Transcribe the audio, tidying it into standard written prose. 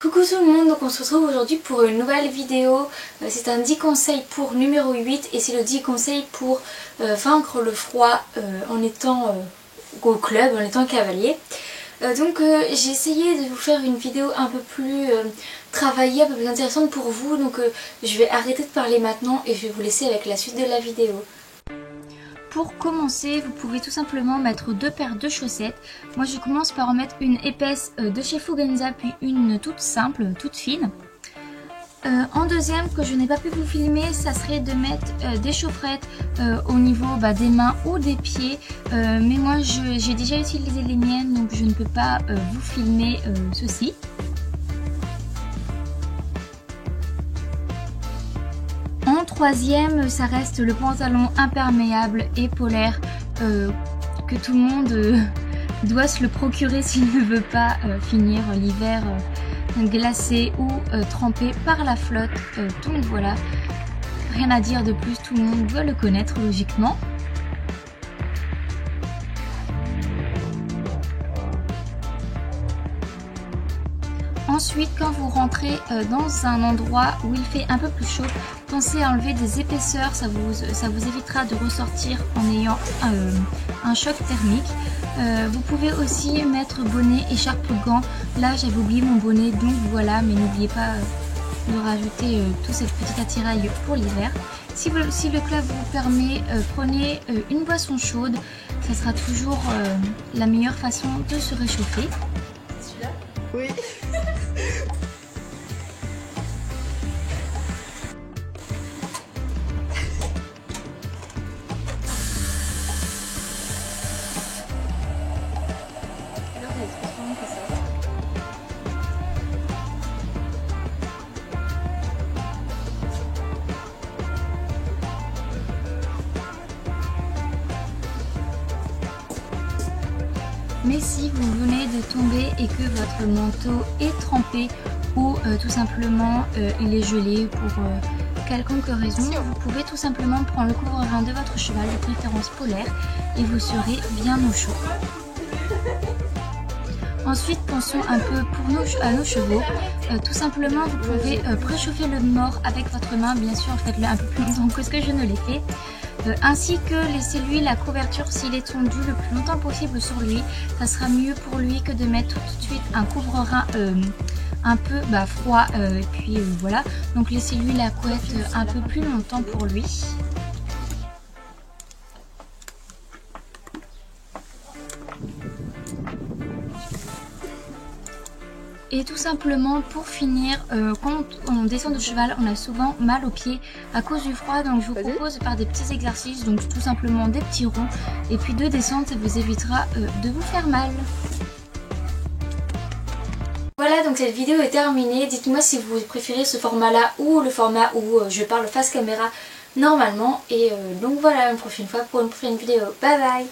Coucou tout le monde, donc on se retrouve aujourd'hui pour une nouvelle vidéo. C'est un 10 conseils pour numéro 8 et c'est le 10 conseils pour vaincre le froid en étant au club, en étant cavalier. J'ai essayé de vous faire une vidéo un peu plus travaillée, un peu plus intéressante pour vous. Donc je vais arrêter de parler maintenant et je vais vous laisser avec la suite de la vidéo. Pour commencer, vous pouvez tout simplement mettre deux paires de chaussettes. Moi je commence par en mettre une épaisse de chez Fugenza, puis une toute simple, toute fine. En deuxième, que je n'ai pas pu vous filmer, ça serait de mettre des chaufferettes au niveau des mains ou des pieds. Mais moi j'ai déjà utilisé les miennes, donc je ne peux pas vous filmer ceci. En troisième, ça reste le pantalon imperméable et polaire que tout le monde doit se le procurer s'il ne veut pas finir l'hiver glacé ou trempé par la flotte. Donc voilà, rien à dire de plus, tout le monde doit le connaître logiquement. Ensuite, quand vous rentrez dans un endroit où il fait un peu plus chaud, pensez à enlever des épaisseurs, ça vous évitera de ressortir en ayant un choc thermique. Vous pouvez aussi mettre bonnet, écharpe, gants. Là j'avais oublié mon bonnet, donc voilà, mais n'oubliez pas de rajouter tout cette petite attirail pour l'hiver. Si le club vous permet, prenez une boisson chaude, ça sera toujours la meilleure façon de se réchauffer. Celui-là ? Oui. Mais si vous venez de tomber et que votre manteau est trempé ou tout simplement il est gelé pour quelconque raison, vous pouvez tout simplement prendre le couvre-vent de votre cheval, de préférence polaire, et vous serez bien au chaud. Ensuite, pensons un peu à nos chevaux. Tout simplement, vous pouvez préchauffer le mors avec votre main. Bien sûr, faites-le un peu plus longtemps que ce que je ne l'ai fait. Ainsi que laissez-lui la couverture s'il est tendu le plus longtemps possible sur lui. Ça sera mieux pour lui que de mettre tout de suite un couvre-rein un peu froid. Et puis voilà, donc laissez-lui la couette un peu plus longtemps pour lui. Et tout simplement pour finir, quand on descend de cheval, on a souvent mal aux pieds à cause du froid. Donc je vous propose de faire des petits exercices, donc tout simplement des petits ronds. Et puis de descendre, ça vous évitera de vous faire mal. Voilà, donc cette vidéo est terminée. Dites-moi si vous préférez ce format-là ou le format où je parle face caméra normalement. Et donc voilà, une prochaine fois pour une prochaine vidéo. Bye bye!